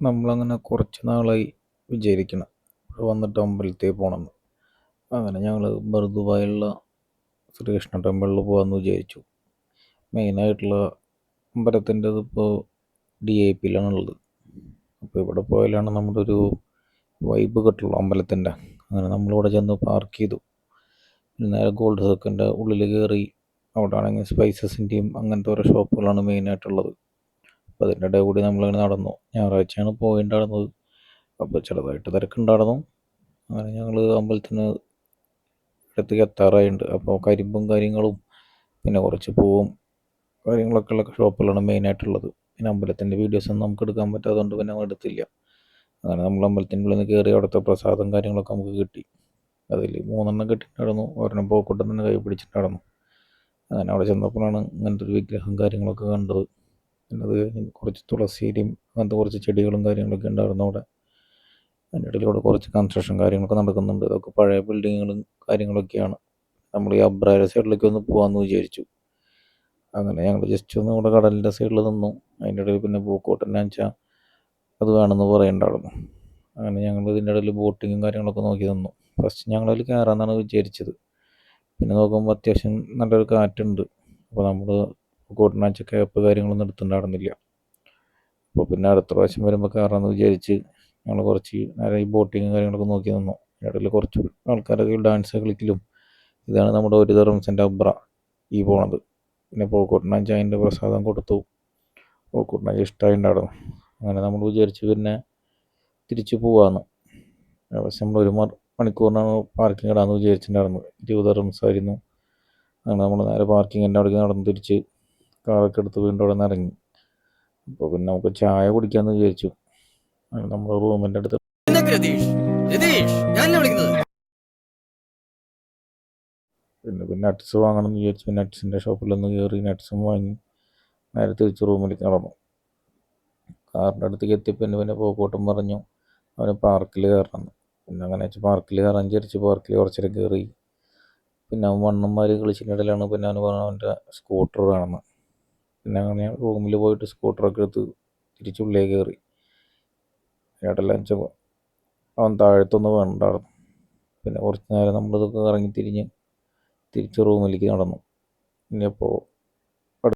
നമ്മളങ്ങനെ കുറച്ച് നാളായി വിചാരിക്കണം ഇവിടെ വന്നിട്ട് അമ്പലത്തിൽ പോകണമെന്ന്. അങ്ങനെ ഞങ്ങൾ ബർദുബായിലുള്ള ശ്രീകൃഷ്ണ ടെമ്പിളിൽ പോകാമെന്ന് വിചാരിച്ചു. മെയിനായിട്ടുള്ള അമ്പലത്തിൻ്റെത് ഇപ്പോൾ DIPയിലാണുള്ളത്. അപ്പോൾ ഇവിടെ പോയാലാണ് നമ്മുടെ ഒരു വൈബ് കിട്ടുള്ളൂ അമ്പലത്തിൻ്റെ. അങ്ങനെ നമ്മളിവിടെ ചെന്ന് പാർക്ക് ചെയ്തു. പിന്നെ നേരെ ഗോൾഡ് സർക്കിളിൻ്റെ ഉള്ളിൽ കയറി. അവിടെ ആണെങ്കിൽ സ്പൈസസിൻ്റെയും അങ്ങനത്തെ ഓരോ ഷോപ്പുകളാണ് മെയിനായിട്ടുള്ളത്. അപ്പോൾ അതിൻ്റെ ഇടയിൽ കൂടി നമ്മളിങ്ങനെ നടന്നു. ഞായറാഴ്ചയാണ് പോയിട്ടുണ്ടായിരുന്നത്. അപ്പോൾ ചെറുതായിട്ട് തിരക്കുണ്ടായിരുന്നു. അങ്ങനെ ഞങ്ങൾ അമ്പലത്തിന് അടുത്തേക്ക് എത്താറായിട്ടുണ്ട്. അപ്പോൾ കരിമ്പും കാര്യങ്ങളും പിന്നെ കുറച്ച് പൂവും കാര്യങ്ങളൊക്കെ ഉള്ള ഷോപ്പുകളാണ് മെയിനായിട്ടുള്ളത്. പിന്നെ അമ്പലത്തിൻ്റെ വീഡിയോസൊന്നും നമുക്ക് എടുക്കാൻ പറ്റാത്തതുകൊണ്ട് പിന്നെ നമ്മൾ എടുത്തില്ല. അങ്ങനെ നമ്മൾ അമ്പലത്തിൻ്റെ ഉള്ളിൽ നിന്ന് കയറി അവിടുത്തെ പ്രസാദം കാര്യങ്ങളൊക്കെ നമുക്ക് കിട്ടി. അതിൽ 3 കിട്ടിയിട്ടുണ്ടായിരുന്നു. ഒരെണ്ണം പോക്കൂട്ടം തന്നെ കൈ പിടിച്ചിട്ടുണ്ടായിരുന്നു. അങ്ങനെ അവിടെ ചെന്നപ്പോഴാണ് ഇങ്ങനത്തെ ഒരു വിഗ്രഹം കാര്യങ്ങളൊക്കെ കണ്ടത്. പിന്നെ അത് കുറച്ച് തുളസിയിലും അങ്ങനത്തെ കുറച്ച് ചെടികളും കാര്യങ്ങളൊക്കെ ഉണ്ടായിരുന്നു അവിടെ. അതിൻ്റെ ഇടയിലൂടെ കുറച്ച് കൺസ്ട്രക്ഷൻ കാര്യങ്ങളൊക്കെ നടക്കുന്നുണ്ട്. അതൊക്കെ പഴയ ബിൽഡിങ്ങുകളും കാര്യങ്ങളൊക്കെയാണ്. നമ്മൾ ഈ അബ്രാര സൈഡിലേക്ക് ഒന്ന് പോകാമെന്ന് വിചാരിച്ചു. അങ്ങനെ ഞങ്ങൾ ജസ്റ്റ് ഒന്ന് ഇവിടെ കടലിൻ്റെ സൈഡിൽ നിന്നു. അതിൻ്റെ ഇടയിൽ പിന്നെ പൂക്കോട്ടെന്നു വെച്ചാൽ അത് വേണമെന്ന് പറയണ്ടായിരുന്നു. അങ്ങനെ ഞങ്ങൾ ഇതിൻ്റെ ഇടയിൽ ബോട്ടിങ്ങും കാര്യങ്ങളൊക്കെ നോക്കി നിന്നു. ഫസ്റ്റ് ഞങ്ങളതിൽ കയറാമെന്നാണ് വിചാരിച്ചത്. പിന്നെ നോക്കുമ്പോൾ അത്യാവശ്യം നല്ലൊരു കാറ്റുണ്ട്. അപ്പോൾ നമ്മൾ പൂക്കോട്ടെന്നു വെച്ചാൽ ക്യാപ്പ് കാര്യങ്ങളൊന്നും എടുത്തിട്ടുണ്ടായിരുന്നില്ല. അപ്പോൾ പിന്നെ അടുത്ത പ്രാവശ്യം വരുമ്പോൾ കയറാമെന്ന് വിചാരിച്ച് ഞങ്ങൾ കുറച്ച് നേരം ഈ ബോട്ടിങ്ങും കാര്യങ്ങളൊക്കെ നോക്കി നിന്നു. ഇടയിൽ കുറച്ച് ആൾക്കാരൊക്കെ ഡാൻസ് കളിക്കലും. ഇതാണ് നമ്മുടെ ഒരു ദിർഹംസിൻ്റെ അബ്ര ഈ പോണത്. പിന്നെ പോക്കൂട്ടനാച്ച അതിൻ്റെ പ്രസാദം കൊടുത്തു. പോക്കൂട്ടനാച്ച ഇഷ്ടമായിട്ടുണ്ടായിരുന്നു. അങ്ങനെ നമ്മൾ വിചാരിച്ച് പിന്നെ തിരിച്ച് പോവാമെന്ന്. പക്ഷെ നമ്മൾ 1 മണിക്കൂറിനാണ് പാർക്കിംഗ് ഇടാമെന്ന് വിചാരിച്ചിട്ടുണ്ടായിരുന്നു. 20 ദിർഹംസായിരുന്നു. അങ്ങനെ നമ്മൾ നേരെ പാർക്കിങ്ങിൻ്റെ അവിടേക്ക് നടന്ന് തിരിച്ച് കാറൊക്കെ എടുത്ത് വീണ്ടും അവിടെ നിന്ന് ഇറങ്ങി. അപ്പോൾ പിന്നെ നമുക്ക് ചായ കുടിക്കാമെന്ന് വിചാരിച്ചു. അങ്ങനെ നമ്മൾ റൂമിൻ്റെ അടുത്ത് പിന്നെ നട്ട്സ് വാങ്ങണം എന്ന് വിചാരിച്ചു. നട്ട്സിൻ്റെ ഷോപ്പിലൊന്ന് കയറി നട്ട്സും വാങ്ങി നേരെ തിരിച്ച് റൂമിലേക്ക് നടന്നു. കാറിൻ്റെ അടുത്തേക്ക് എത്തിയപ്പോൾ പിന്നെ പോക്കോട്ടും പറഞ്ഞു അവന് പാർക്കിൽ കയറണം. പിന്നെ അങ്ങനെ വെച്ച് പാർക്കിൽ കയറാൻ വിചാരിച്ച് പാർക്കിൽ കുറച്ച് നേരം കയറി. പിന്നെ അവൻ വണ്ണന്മാർ കളിച്ചിട്ടിടയിലാണ് പിന്നെ അവന് പറഞ്ഞു അവൻ്റെ സ്കൂട്ടർ വേണമെന്ന്. പിന്നെ അങ്ങനെ റൂമിൽ പോയിട്ട് സ്കൂട്ടറൊക്കെ എടുത്ത് തിരിച്ചുള്ളിലേക്ക് കയറി. ഏട്ടെല്ലാം വെച്ചാൽ അവൻ താഴത്തൊന്നും വേണ്ടായിരുന്നു. പിന്നെ കുറച്ച് നേരം നമ്മളിതൊക്കെ ഇറങ്ങി തിരിച്ച് റൂമിലേക്ക് നടന്നു. ഇനിയപ്പോൾ